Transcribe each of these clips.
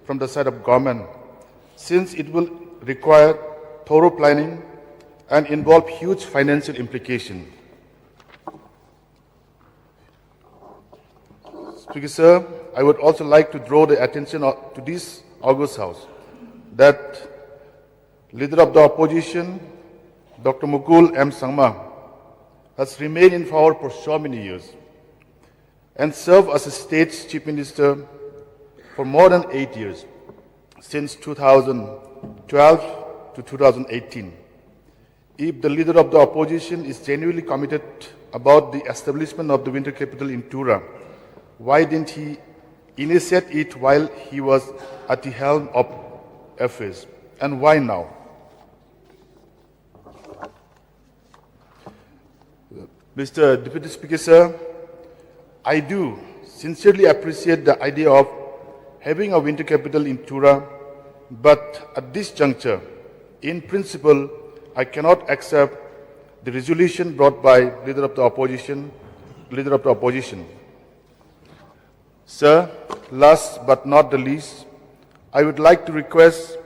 from the side of government, since it will require thorough planning and involve huge financial implications. Speaker, sir, I would also like to draw the attention to this August House that Leader of the Opposition, Dr. Mukul M. Sangma, has remained in power for so many years and served as a state's chief minister for more than 8 years, since 2012 to 2018. If the leader of the opposition is genuinely committed about the establishment of the winter capital in Tura, why didn't he initiate it while he was at the helm of affairs? And why now? Mr. Deputy Speaker, sir, I do sincerely appreciate the idea of having a winter capital in Tura, but at this juncture, in principle, I cannot accept the resolution brought by Leader of the Opposition. Sir, last but not the least, I would like to request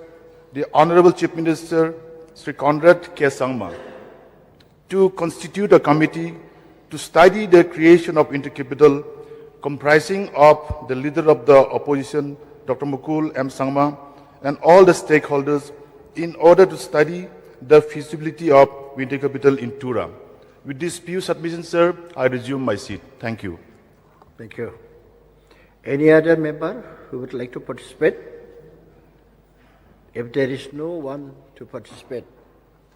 the Honorable Chief Minister, Sri Conrad K. Sangma, to constitute a committee to study the creation of winter capital comprising of the Leader of the Opposition, Dr. Mukul M. Sangma, and all the stakeholders in order to study the feasibility of winter capital in Tura. With this few submissions, sir, I resume my seat. Thank you. Thank you. Any other member who would like to participate? If there is no one to participate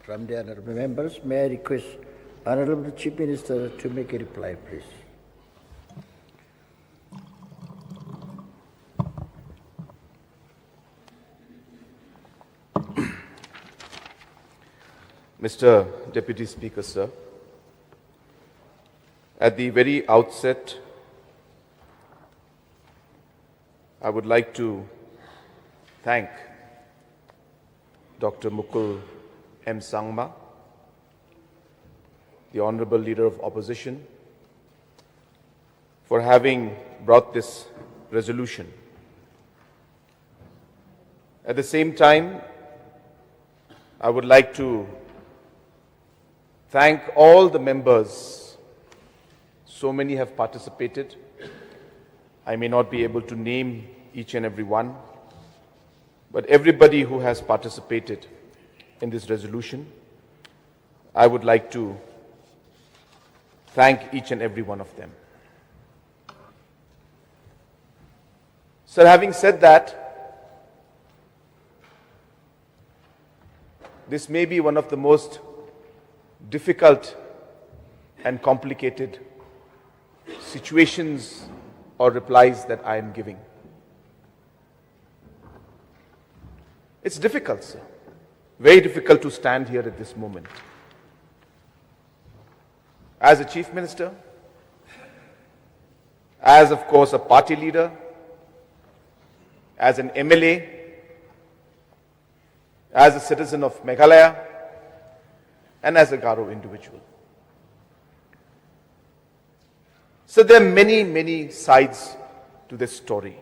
from the honorable members, may I request Honorable Chief Minister to make a reply, please. Mr. Deputy Speaker, sir, at the very outset, I would like to thank Dr. Mukul M. Sangma, the Honorable Leader of Opposition, for having brought this resolution. At the same time, I would like to thank all the members. So many have participated. I may not be able to name each and every one, but everybody who has participated in this resolution, I would like to thank each and every one of them. So, having said that, this may be one of the most difficult and complicated situations or replies that I am giving. It's difficult, sir. Very difficult to stand here at this moment. As a Chief Minister, as of course a party leader, as an MLA, as a citizen of Meghalaya, and as a Garo individual. So there are many, many sides to this story.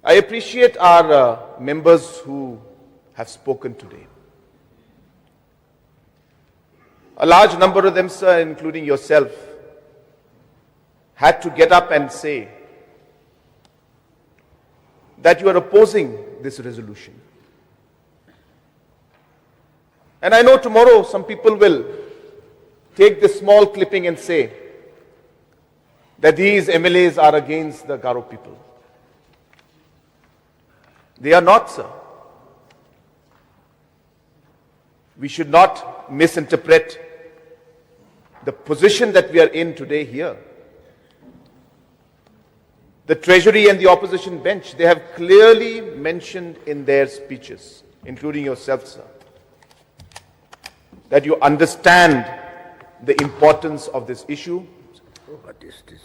I appreciate our members who have spoken today. A large number of them, sir, including yourself, had to get up and say that you are opposing this resolution. And I know tomorrow some people will take this small clipping and say that these MLAs are against the Garo people. They are not, sir. We should not misinterpret the position that we are in today here. The Treasury and the opposition bench, they have clearly mentioned in their speeches, including yourself, sir, that you understand the importance of this issue. What is this?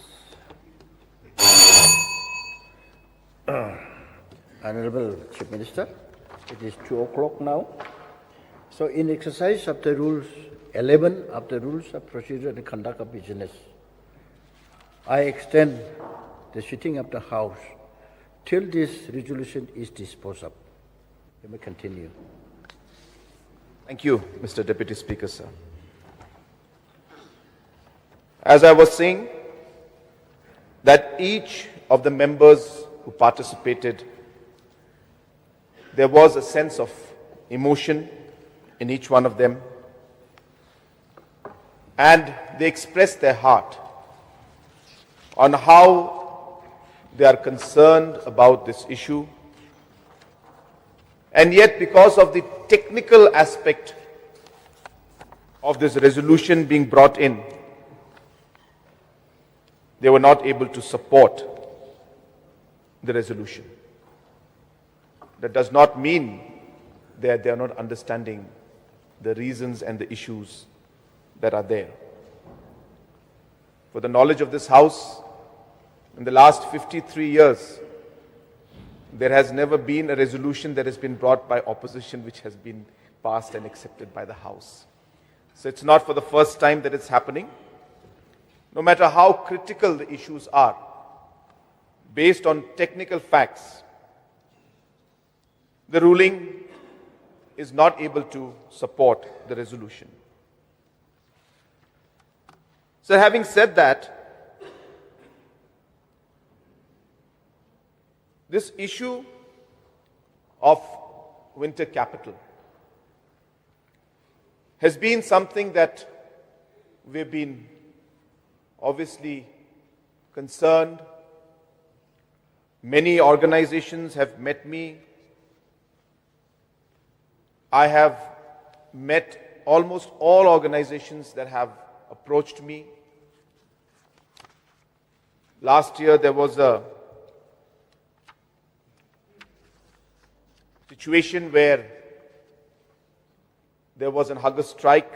Honorable Chief Minister, it is 2 o'clock now. So in exercise of the rules 11 of the Rules of Procedure and Conduct of Business, I extend the sitting of the House till this resolution is disposed of. You may continue. Thank you, Mr. Deputy Speaker, sir. As I was saying, that each of the members who participated, there was a sense of emotion in each one of them, and they expressed their heart on how they are concerned about this issue. And yet, because of the technical aspect of this resolution being brought in, they were not able to support the resolution. That does not mean that they are not understanding the reasons and the issues that are there. For the knowledge of this House, in the last 53 years, there has never been a resolution that has been brought by opposition which has been passed and accepted by the House. So it's not for the first time that it's happening. No matter how critical the issues are, based on technical facts, the ruling is not able to support the resolution. So having said that, this issue of winter capital has been something that we've been obviously concerned. Many organizations have met me. I have met almost all organizations that have approached me. Last year there was a situation where there was a hunger strike,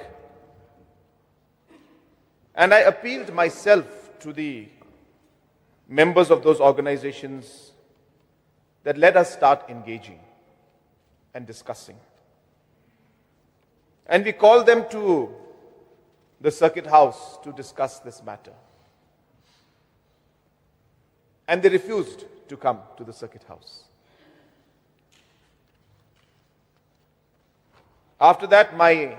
and I appealed myself to the members of those organizations that let us start engaging and discussing. And we called them to the Circuit House to discuss this matter. And they refused to come to the Circuit House. After that, my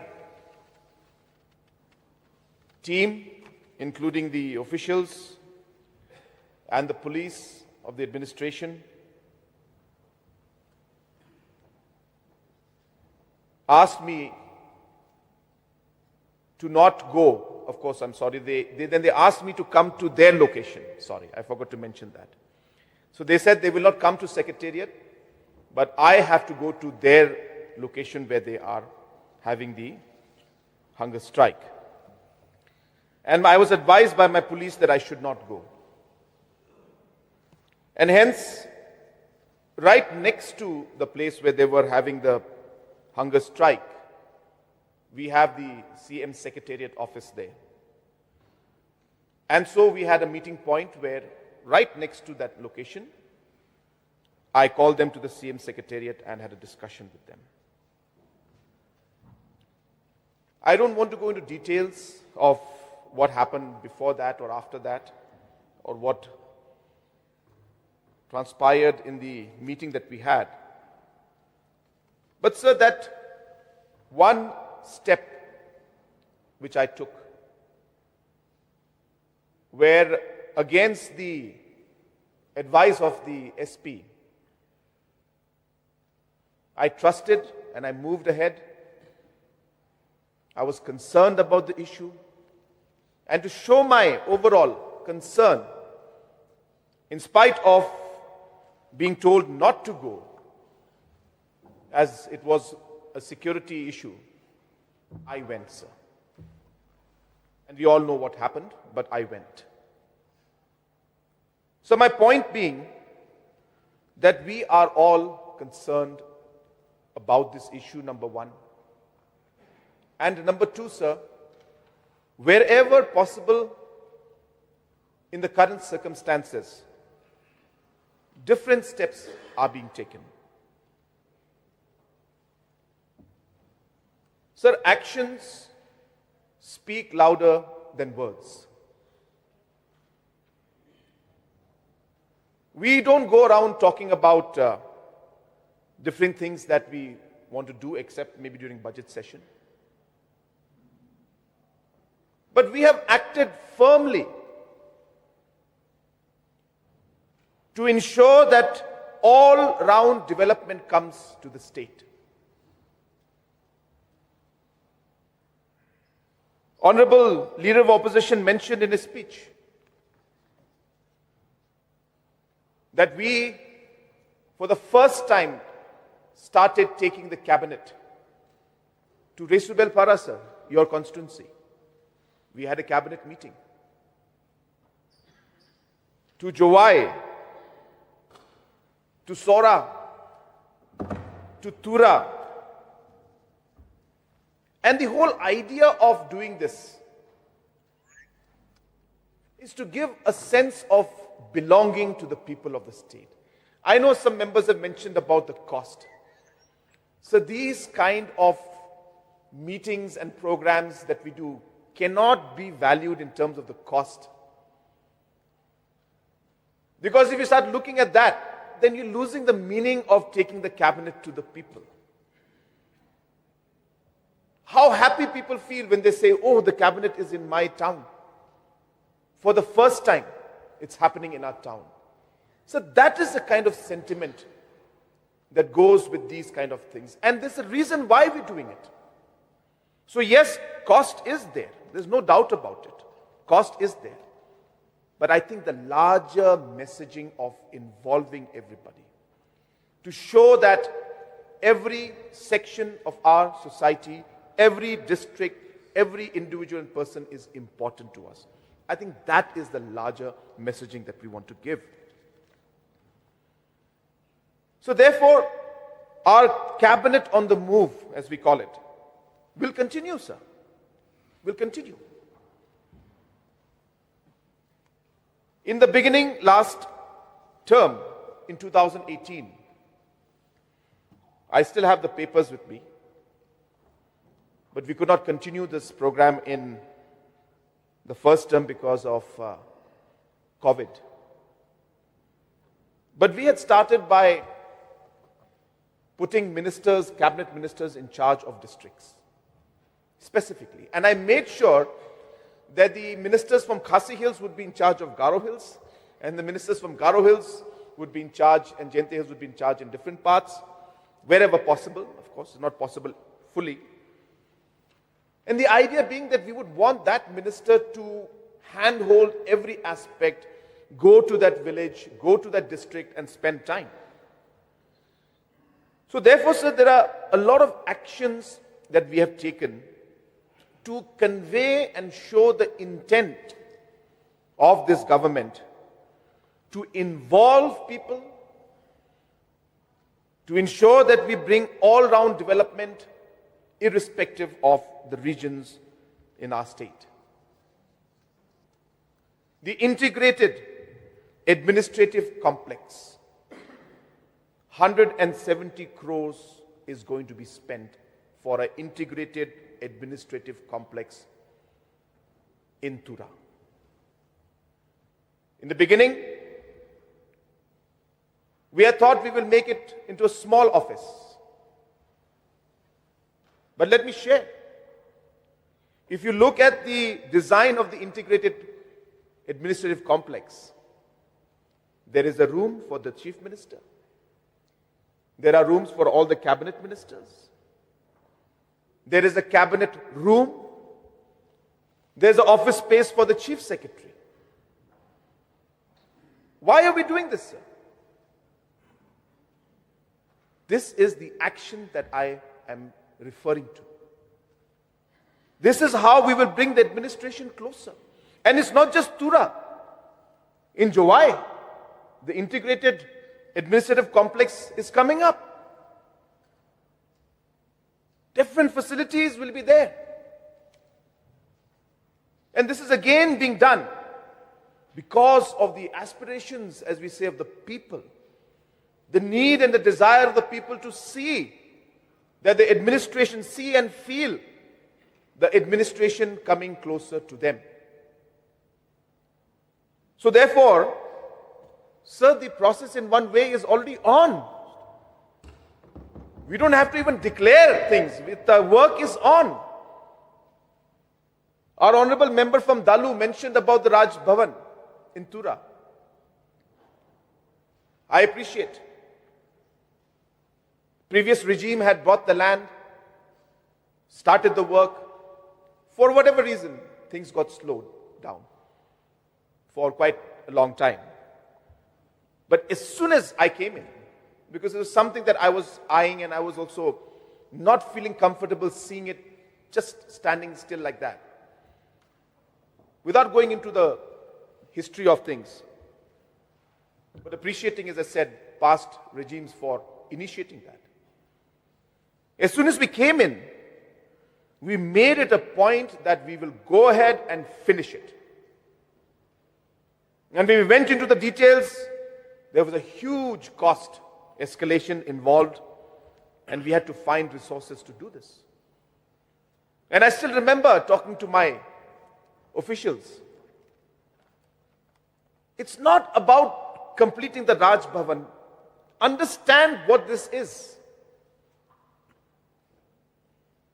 team, including the officials and the police of the administration, asked me to not go. Of course, I'm sorry. Then they asked me to come to their location. Sorry, I forgot to mention that. So they said they will not come to Secretariat, but I have to go to their location where they are having the hunger strike. And I was advised by my police that I should not go. And hence, right next to the place where they were having the hunger strike, we have the CM Secretariat office there. And so we had a meeting point where, right next to that location, I called them to the CM Secretariat and had a discussion with them. I don't want to go into details of what happened before that or after that, or what transpired in the meeting that we had. But sir, that one step which I took, where against the advice of the SP, I trusted and I moved ahead. I was concerned about the issue, and to show my overall concern, in spite of being told not to go, as it was a security issue, I went, sir. And we all know what happened, but I went. So my point being that we are all concerned about this issue, number one. And number two, sir, wherever possible in the current circumstances, different steps are being taken. Sir, actions speak louder than words. We don't go around talking about different things that we want to do, except maybe during budget session. But we have acted firmly to ensure that all-round development comes to the state. Honorable Leader of Opposition mentioned in his speech that we, for the first time, started taking the cabinet to Resubelpara, sir, your constituency. We had a cabinet meeting. To Jowai, to Sora, to Tura. And the whole idea of doing this is to give a sense of belonging to the people of the state. I know some members have mentioned about the cost. So these kind of meetings and programs that we do cannot be valued in terms of the cost. Because if you start looking at that, then you're losing the meaning of taking the cabinet to the people. How happy people feel when they say, oh, the cabinet is in my town. For the first time, it's happening in our town. So that is the kind of sentiment that goes with these kind of things. And there's a reason why we're doing it. So yes, cost is there. There's no doubt about it. Cost is there. But I think the larger messaging of involving everybody, to show that every section of our society, every district, every individual person is important to us. I think that is the larger messaging that we want to give. So therefore, our cabinet on the move, as we call it, will continue, sir. Will continue. In the beginning, last term, in 2018, I still have the papers with me, but we could not continue this program in the first term because of COVID. But we had started by putting ministers, cabinet ministers in charge of districts, specifically. And I made sure that the ministers from Khasi Hills would be in charge of Garo Hills, and the ministers from Garo Hills would be in charge, and Jayante Hills would be in charge in different parts, wherever possible. Of course, it's not possible fully. And the idea being that we would want that minister to handhold every aspect, go to that village, go to that district and spend time. So therefore, sir, there are a lot of actions that we have taken to convey and show the intent of this government to involve people, to ensure that we bring all-round development irrespective of the regions in our state. The integrated administrative complex, 170 crores is going to be spent for an integrated administrative complex in Tura. In the beginning, we had thought we will make it into a small office. But let me share. If you look at the design of the integrated administrative complex, there is a room for the chief minister. There are rooms for all the cabinet ministers. There is a cabinet room. There's an office space for the chief secretary. Why are we doing this, sir? This is the action that I am referring to. This is how we will bring the administration closer. And it's not just Tura. In Jowai, the integrated administrative complex is coming up. Different facilities will be there. And this is again being done because of the aspirations, as we say, of the people. The need and the desire of the people to see that the administration, see and feel the administration coming closer to them. So therefore, Sir, the process in one way is already on. We don't have to even declare things. The work is on. Our honorable member from Dalu mentioned about the Raj Bhavan in Tura. I appreciate. Previous regime had bought the land, started the work. For whatever reason, things got slowed down for quite a long time. But as soon as I came in, because it was something that I was eyeing and I was also not feeling comfortable seeing it just standing still like that. Without going into the history of things, but appreciating, as I said, past regimes for initiating that. As soon as we came in, we made it a point that we will go ahead and finish it. And when we went into the details, there was a huge cost escalation involved, and we had to find resources to do this. And I still remember talking to my officials. It's not about completing the Raj Bhavan. Understand what this is.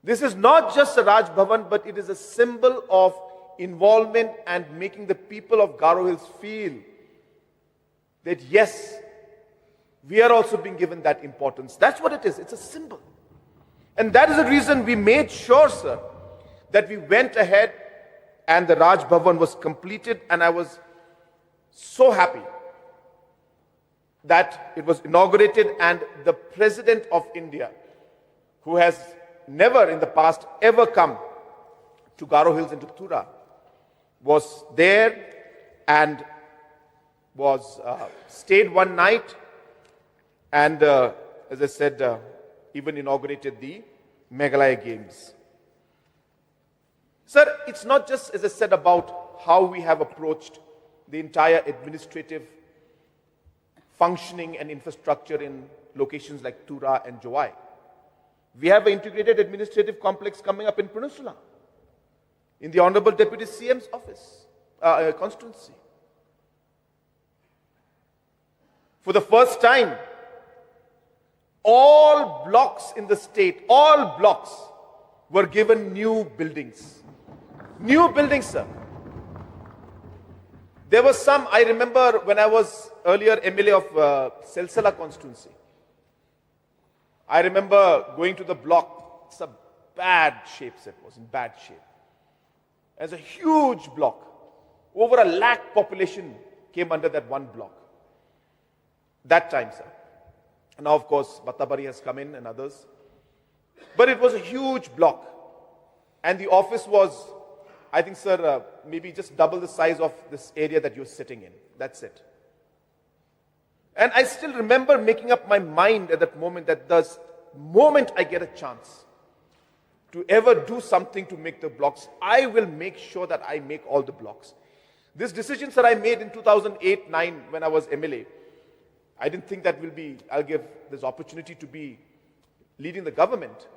This is not just a Raj Bhavan, but it is a symbol of involvement and making the people of Garo Hills feel that yes, we are also being given that importance. That's what it is. It's a symbol. And that is the reason we made sure, sir, that we went ahead and the Raj Bhavan was completed, and I was so happy that it was inaugurated, and the President of India, who has never in the past ever come to Garo Hills and to Tura, was there and was stayed one night, and as I said, even inaugurated the Meghalaya Games. Sir, it's not just, as I said, about how we have approached the entire administrative functioning and infrastructure in locations like Tura and Jowai. We have an integrated administrative complex coming up in Peninsula, in the Honorable Deputy CM's office, constituency. For the first time, all blocks in the state, all blocks were given new buildings. New buildings, sir. There was some, I remember when I was earlier MLA of Selsala constituency. I remember going to the block. It's a bad shape, sir. It was in bad shape. As a huge block. Over 1 lakh population came under that one block. That time, sir. And now, of course, Battabari has come in and others. But it was a huge block. And the office was, I think, sir, maybe just double the size of this area that you're sitting in. That's it. And I still remember making up my mind at that moment that the moment I get a chance to ever do something to make the blocks, I will make sure that I make all the blocks. This decision, sir, I made in 2008-9 when I was MLA. I didn't think that I'll give this opportunity to be leading the government.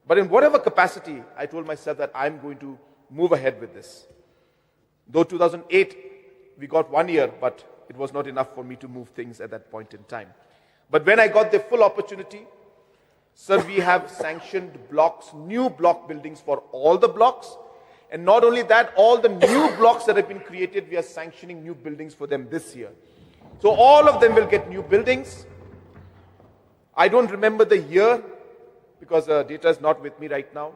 But in whatever capacity, I told myself that I'm going to move ahead with this. Though 2008, we got 1 year, but it was not enough for me to move things at that point in time. But when I got the full opportunity, sir, we have sanctioned blocks, new block buildings for all the blocks. And not only that, all the new blocks that have been created, we are sanctioning new buildings for them this year. So all of them will get new buildings. I don't remember the year because data is not with me right now.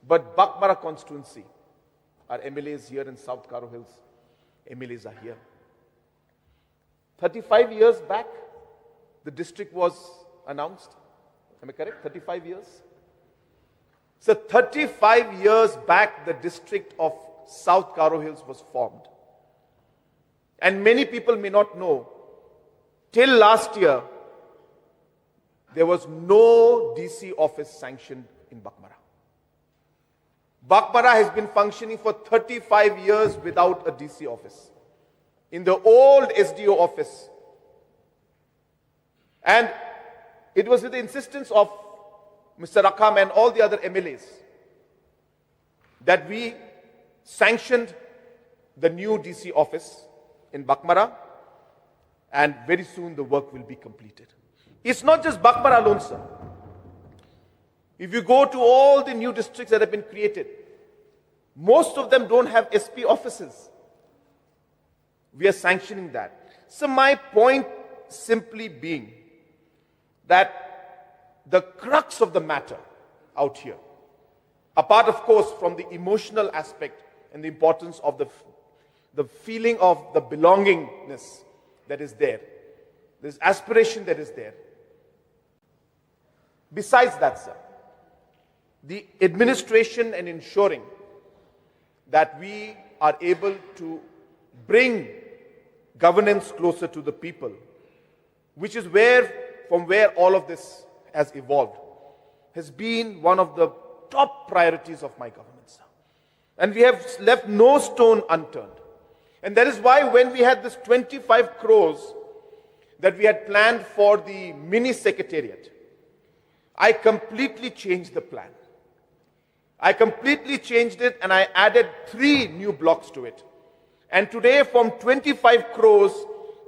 But Bakmara constituency, our MLAs here in South Garo Hills, MLAs are here. 35 years back, the district was announced. Am I correct? 35 years? So 35 years back, the district of South Garo Hills was formed. And many people may not know, till last year, there was no DC office sanctioned in Bakmara. Bakmara has been functioning for 35 years without a DC office. In the old SDO office. And it was with the insistence of Mr. Rakam and all the other MLAs that we sanctioned the new DC office in Bakmara. and very soon the work will be completed. It's not just Bakmar alone, sir. If you go to all the new districts that have been created, most of them don't have SP offices. We are sanctioning that. So my point simply being that the crux of the matter out here, apart of course from the emotional aspect and the importance of the feeling of the belongingness that is there, this aspiration that is there. Besides that, sir, the administration and ensuring that we are able to bring governance closer to the people, which is from where all of this has evolved, has been one of the top priorities of my government, sir. And we have left no stone unturned. And that is why when we had this 25 crores that we had planned for the mini secretariat, I completely changed the plan. I completely changed it and I added 3 new blocks to it. And today from 25 crores,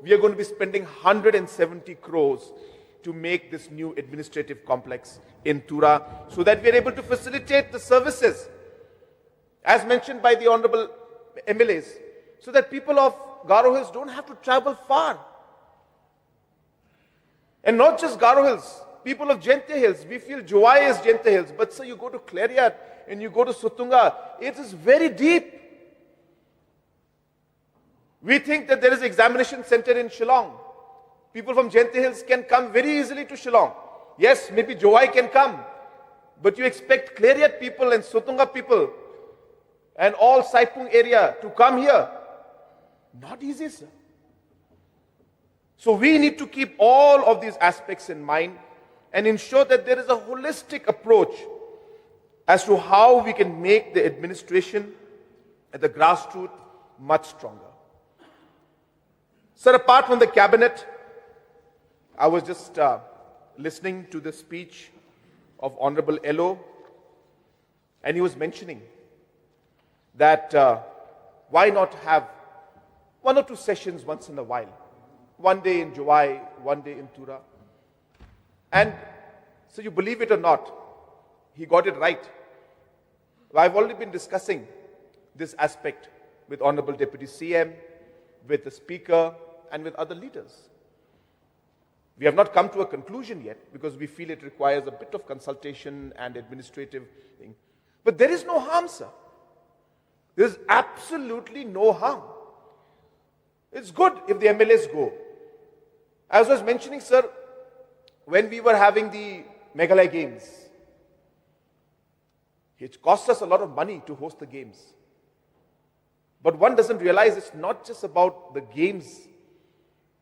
we are going to be spending 170 crores to make this new administrative complex in Tura so that we are able to facilitate the services, as mentioned by the Honorable MLAs, so that people of Garo Hills don't have to travel far. And not just Garo Hills, people of Jente Hills, we feel Jowai is Jente Hills, but sir, you go to Clariat and you go to Sutunga, it is very deep. We think that there is an examination center in Shillong. People from Jente Hills can come very easily to Shillong. Yes, maybe Jowai can come, but you expect Clariat people and Sutunga people and all Saipung area to come here. Not easy, sir. So we need to keep all of these aspects in mind and ensure that there is a holistic approach as to how we can make the administration at the grassroots much stronger. Sir, apart from the cabinet, I was just listening to the speech of Honorable Elo, and he was mentioning that why not have 1 or 2 sessions once in a while, one day in Jowai, one day in Tura. And so you believe it or not, he got it right. I've already been discussing this aspect with Honorable Deputy CM, with the Speaker, and with other leaders. We have not come to a conclusion yet because we feel it requires a bit of consultation and administrative thing. But there is no harm, sir. There is absolutely no harm. It's good if the MLAs go. As I was mentioning, sir, when we were having the Meghalaya Games, it cost us a lot of money to host the games. But one doesn't realize it's not just about the games.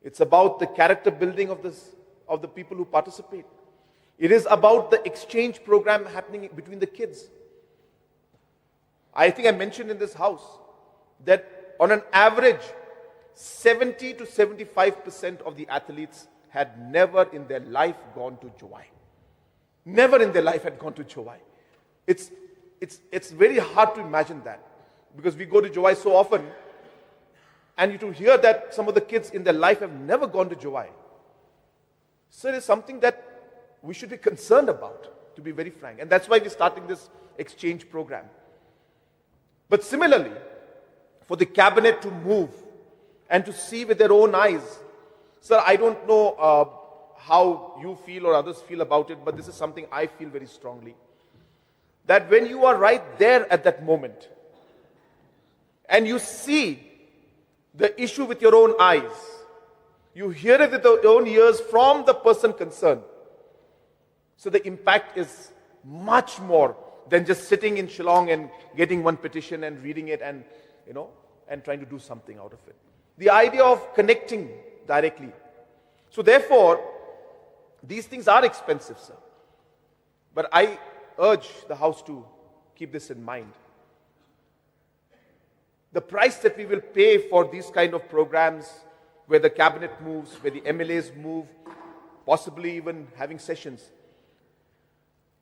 It's about the character building of the people who participate. It is about the exchange program happening between the kids. I think I mentioned in this house that on an average, 70 to 75% of the athletes had never in their life gone to Jowai. Never in their life had gone to Jowai. It's very hard to imagine that because we go to Jowai so often, and you to hear that some of the kids in their life have never gone to Jowai. So it is something that we should be concerned about, to be very frank. And that's why we're starting this exchange program. But similarly, for the cabinet to move and to see with their own eyes, sir, I don't know how you feel or others feel about it, but this is something I feel very strongly. That when you are right there at that moment, and you see the issue with your own eyes, you hear it with your own ears from the person concerned. So the impact is much more than just sitting in Shillong and getting one petition and reading it and, and trying to do something out of it. The idea of connecting directly. So therefore, these things are expensive, sir. But I urge the House to keep this in mind. The price that we will pay for these kind of programs, where the cabinet moves, where the MLAs move, possibly even having sessions,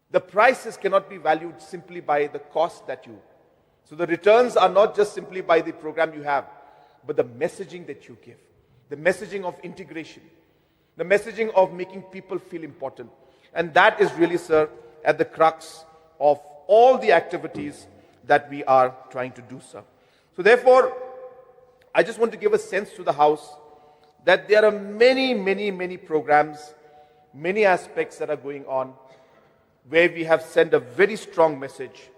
the prices cannot be valued simply by the cost that you. So the returns are not just simply by the program you have, but the messaging that you give. the messaging of integration, the messaging of making people feel important. And that is really, sir, at the crux of all the activities that we are trying to do, sir. So therefore, I just want to give a sense to the House that there are many programs, many aspects that are going on where we have sent a very strong message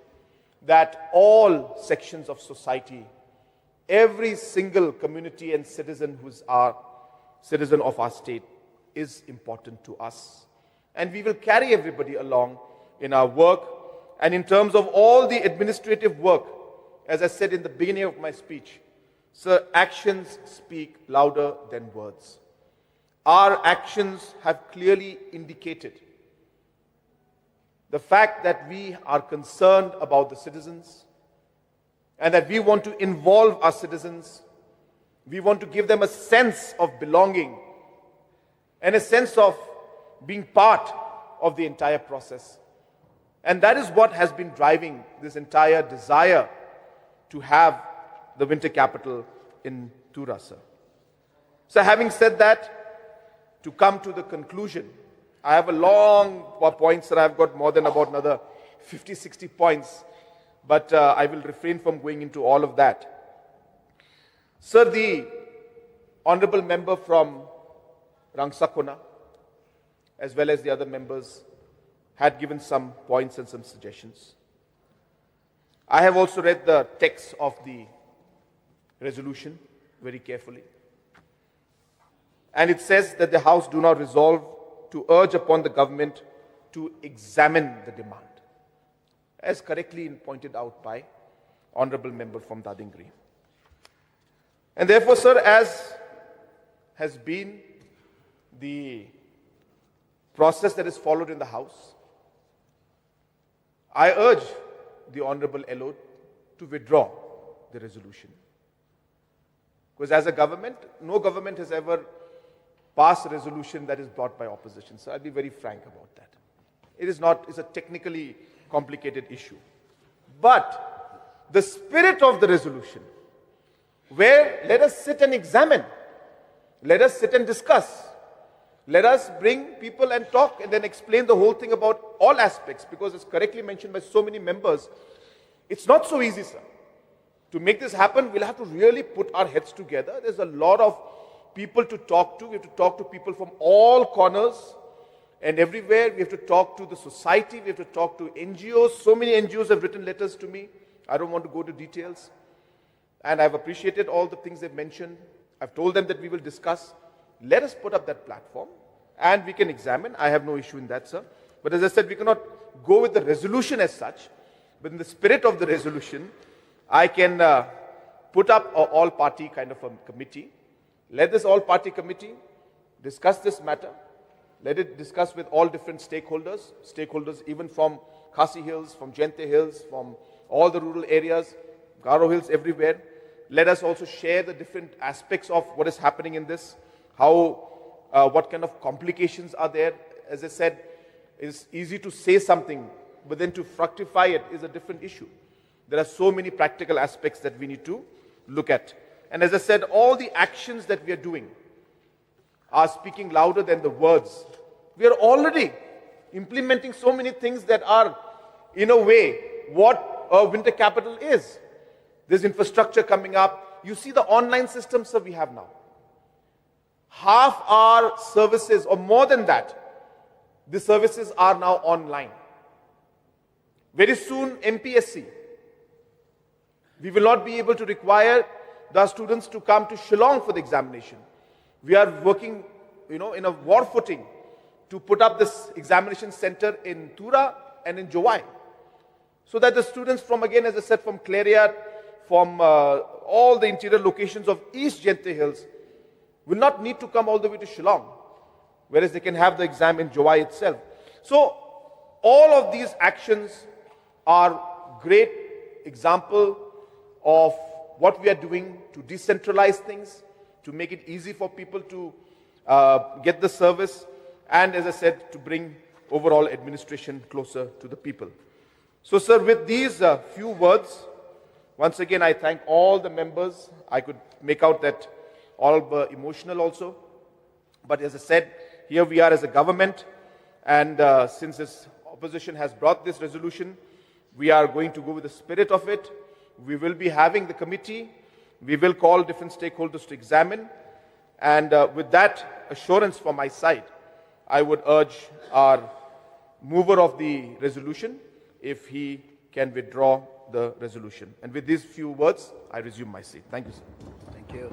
that all sections of society, every single community and citizen who's our citizen of our state is important to us. And we will carry everybody along in our work and in terms of all the administrative work. As I said in the beginning of my speech, sir, actions speak louder than words. Our actions have clearly indicated the fact that we are concerned about the citizens and that we want to involve our citizens. We want to give them a sense of belonging and a sense of being part of the entire process. And that is what has been driving this entire desire to have the winter capital in Tura, sir. So having said that, to come to the conclusion, I have a long points, sir. I've got more than about another 50, 60 points, but I will refrain from going into all of that. Sir, the honorable member from Rangsakona, as well as the other members, had given some points and some suggestions. I have also read the text of the resolution very carefully. And it says that the House do not resolve to urge upon the government to examine the demand, as correctly pointed out by honorable member from Dadingri. And therefore, sir, as has been the process that is followed in the House, I urge the honorable LO to withdraw the resolution. Because as a government, no government has ever passed a resolution that is brought by opposition. So I'll be very frank about that. It's a technically complicated issue. But the spirit of the resolution, where let us sit and examine, let us sit and discuss, let us bring people and talk and then explain the whole thing about all aspects, because it's correctly mentioned by so many members. It's not so easy, sir. To make this happen, we'll have to really put our heads together. There's a lot of people to talk to. We have to talk to people from all corners and everywhere. We have to talk to the society. We have to talk to NGOs. So many NGOs have written letters to me. I don't want to go to details. And I've appreciated all the things they've mentioned. I've told them that we will discuss. Let us put up that platform and we can examine. I have no issue in that, sir. But as I said, we cannot go with the resolution as such. But in the spirit of the resolution, I can put up an all-party kind of a committee. Let this all-party committee discuss this matter. Let it discuss with all different stakeholders even from Khasi Hills, from Jente Hills, from all the rural areas, Garo Hills, everywhere. Let us also share the different aspects of what is happening in this, what kind of complications are there. As I said, it's easy to say something, but then to fructify it is a different issue. There are so many practical aspects that we need to look at. And as I said, all the actions that we are doing are speaking louder than the words. We are already implementing so many things that are, in a way, what a winter capital is. There's infrastructure coming up. You see the online systems that we have now. Half our services, or more than that, the services are now online. Very soon, MPSC. We will not be able to require the students to come to Shillong for the examination. We are working, in a war footing to put up this examination center in Tura and in Jowai, so that the students from, again, as I said, from Clariat, from all the interior locations of East Jente Hills will not need to come all the way to Shillong, whereas they can have the exam in Jowai itself. So all of these actions are great example of what we are doing to decentralize things, to make it easy for people to get the service, and as I said, to bring overall administration closer to the people. So, sir, with these few words, once again, I thank all the members. I could make out that all emotional also. But as I said, here we are as a government, and since this opposition has brought this resolution, we are going to go with the spirit of it. We will be having the committee. We will call different stakeholders to examine. And with that assurance from my side, I would urge our mover of the resolution if he can withdraw the resolution. And with these few words, I resume my seat. Thank you, sir. Thank you.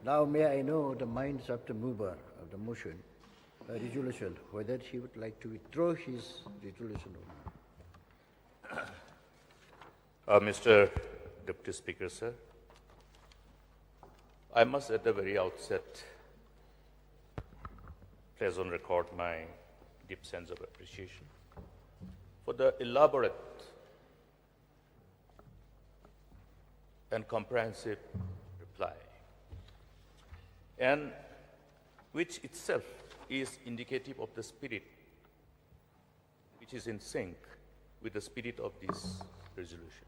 Now may I know the minds of the mover of the motion, resolution, whether he would like to withdraw his resolution or not. Mr. Deputy Speaker, sir, I must at the very outset place on record my deep sense of appreciation for the elaborate and comprehensive reply, and which itself is indicative of the spirit which is in sync with the spirit of this resolution.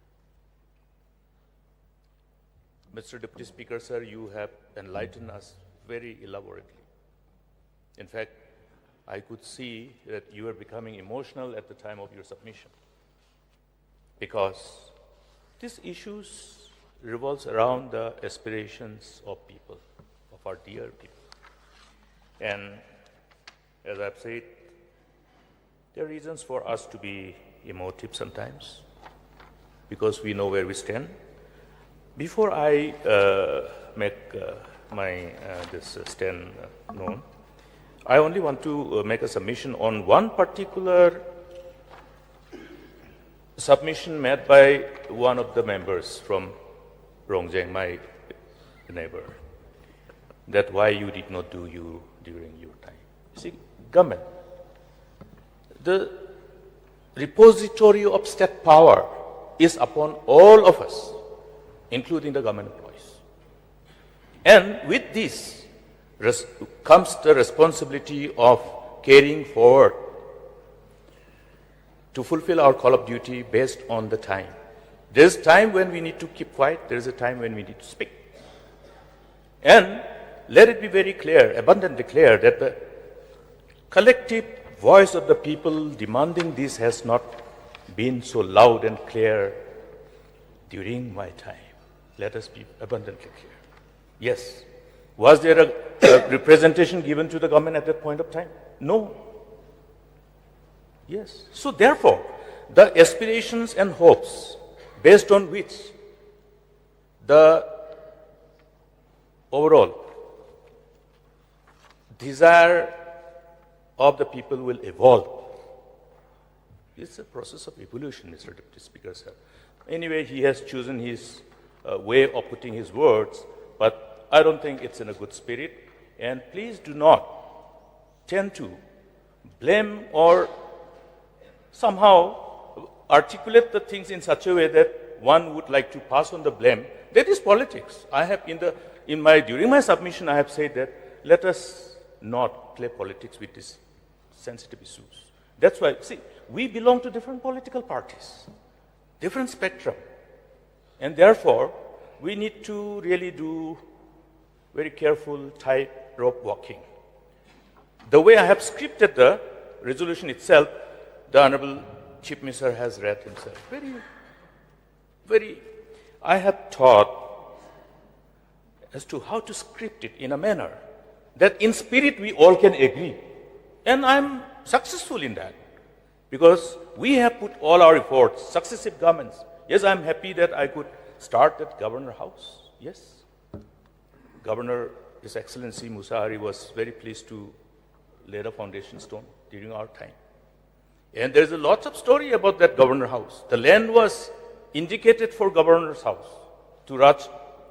Mr. Deputy Speaker, sir, you have enlightened us very elaborately. In fact, I could see that you were becoming emotional at the time of your submission, because these issues revolves around the aspirations of people, of our dear people. And as I've said, there are reasons for us to be emotive sometimes, because we know where we stand. Before I make my this stand known, I only want to make a submission on one particular submission made by one of the members from Rongjeng, my neighbor, that why you did not do you during your time. You see, government, the repository of state power is upon all of us, including the government employees. And with this comes the responsibility of carrying forward to fulfill our call of duty based on the time. There is time when we need to keep quiet, there is a time when we need to speak. And let it be very clear, abundantly clear, that the collective voice of the people demanding this has not been so loud and clear during my time. Let us be abundantly clear. Yes. Was there a representation given to the government at that point of time? No. Yes. So therefore, the aspirations and hopes based on which the overall desire of the people will evolve. It's a process of evolution, Mr. Deputy Speaker, sir. Anyway, he has chosen his way of putting his words, but I don't think it's in a good spirit. And please do not tend to blame or somehow articulate the things in such a way that one would like to pass on the blame. That is politics. I have during my submission, I have said that let us not play politics with these sensitive issues. That's why, see, we belong to different political parties, different spectrum. And therefore, we need to really do very careful tightrope walking. The way I have scripted the resolution itself, the Honorable Chief Minister has read himself. I have thought as to how to script it in a manner that in spirit we all can agree. And I'm successful in that, because we have put all our efforts, successive governments. Yes, I'm happy that I could start at Governor House. Yes. Governor, His Excellency Musa Hari was very pleased to lay the foundation stone during our time. And there's a lot of story about that Governor House. The land was indicated for Governor's House to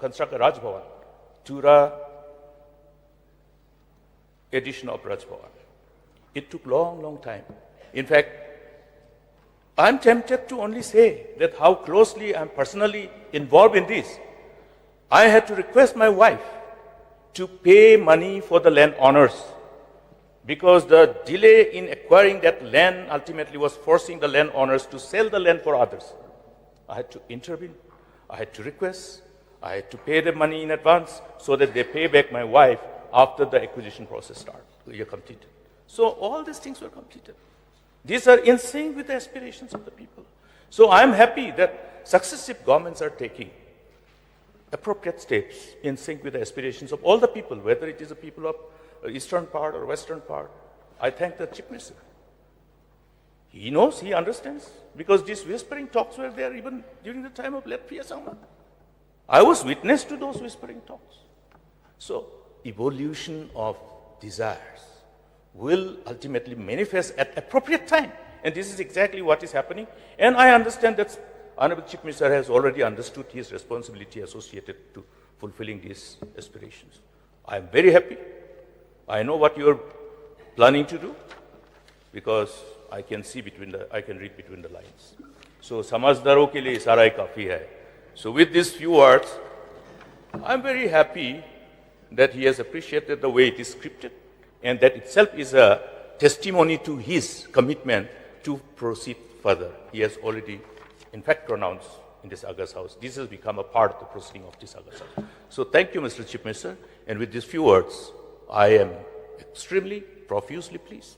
construct a Raj Bhavan, to the addition of Raj Bhavan. It took long time. In fact, I'm tempted to only say that how closely I'm personally involved in this. I had to request my wife to pay money for the land owners, because the delay in acquiring that land ultimately was forcing the land owners to sell the land for others. I had to intervene. I had to request. I had to pay them money in advance so that they pay back my wife after the acquisition process started, completed. So all these things were completed. These are in sync with the aspirations of the people. So I'm happy that successive governments are taking appropriate steps in sync with the aspirations of all the people, whether it is the people of eastern part or western part. I thank the Chief Minister. He knows, he understands, because these whispering talks were there even during the time of Latvia Sangma. I was witness to those whispering talks. So, evolution of desires will ultimately manifest at appropriate time. And this is exactly what is happening. And I understand that Honorable Chief Minister has already understood his responsibility associated to fulfilling these aspirations. I am very happy. I know what you are planning to do, because I can read between the lines. So, समझदारों के लिए इशारा ही काफी है. So, with these few words, I am very happy that he has appreciated the way it is scripted, and that itself is a testimony to his commitment to proceed further. He has already, in fact, pronounced in this August House. This has become a part of the proceeding of this August House. So, thank you, Mr. Chief Minister. And with these few words, I am extremely, profusely pleased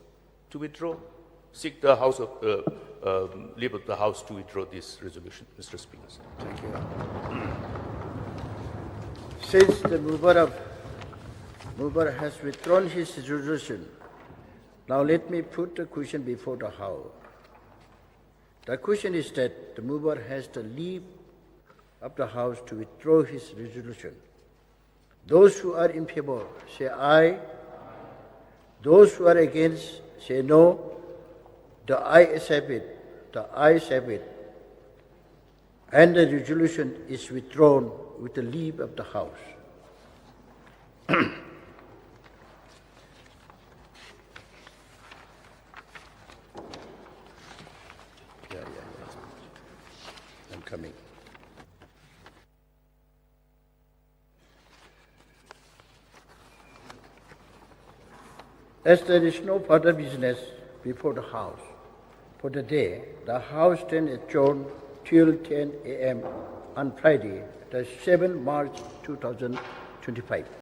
to withdraw, seek the House of leave of the House to withdraw this resolution, Mr. Speaker. Thank you. Since the mover has withdrawn his resolution, now let me put the question before the House. The question is that the mover has the leave of the House to withdraw his resolution. Those who are in favor say aye. Those who are against say no. The ayes have it. The ayes have it. And the resolution is withdrawn with the leave of the House. I'm coming. As there is no further business before the House for the day, the House then adjourned till 10 a.m. on Friday, the 7th March 2025.